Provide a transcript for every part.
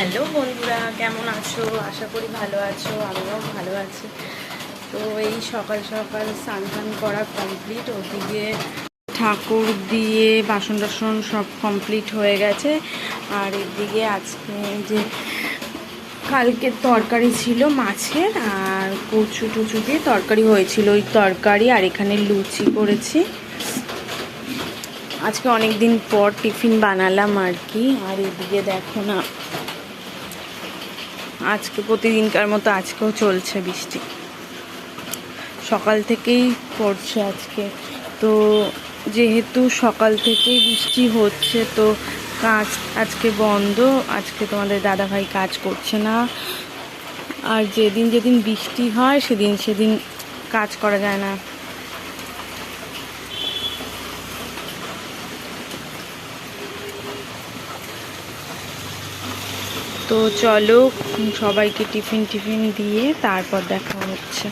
Hello বন্ধুরা, কেমন আছো? আশা করি ভালো আছো, আমিও ভালো আছি। তো এই সকাল সকাল স্নান টান করা কমপ্লিট, ওদিকে ঠাকুর দিয়ে বাসন টাসন সব কমপ্লিট হয়ে গেছে। আর এদিকে আজকে যে কালকের তরকারি ছিল মাছের, আর কচু টুচু দিয়ে তরকারি হয়েছিল, ওই তরকারি। আর এখানে লুচি করেছি। আজকে অনেক দিন পর টিফিন বানালাম আর কি। আর এদিকে দেখো না, আজকে প্রতিদিনকার মতো আজকেও চলছে বৃষ্টি, সকাল থেকেই পড়ছে আজকে। তো যেহেতু সকাল থেকেই বৃষ্টি হচ্ছে, তো কাজ আজকে বন্ধ। আজকে তোমাদের দাদাভাই কাজ করছে না। আর যেদিন যেদিন বৃষ্টি হয় সেদিন সেদিন কাজ করা যায় না। তো চলো সবাইকে টিফিন টিফিন দিয়ে তারপর দেখা হচ্ছে।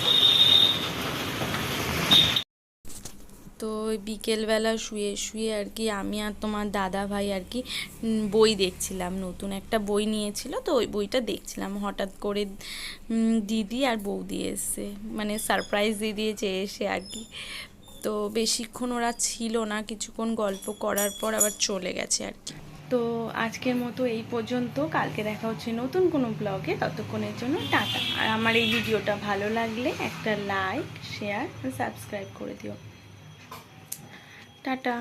তো বিকেলবেলা শুয়ে শুয়ে আর কি আমি আর তোমার দাদা ভাই আর কি বই দেখছিলাম। নতুন একটা বই নিয়েছিল, তো ওই বইটা দেখছিলাম। হঠাৎ করে দিদি আর বৌদি এসে, মানে সারপ্রাইজ দিয়ে দিয়েছে এসে আর কি। তো বেশিক্ষণ ওরা ছিল না, কিছুক্ষণ গল্প করার পর আবার চলে গেছে আর কি। তো আজকের মতো এই পর্যন্ত, কালকে দেখা হচ্ছে নতুন কোনো ব্লগে। ততক্ষণের জন্য টাটা। আর আমার এই ভিডিওটা ভালো লাগলে একটা লাইক, শেয়ার, সাবস্ক্রাইব করে দিও। টাটা।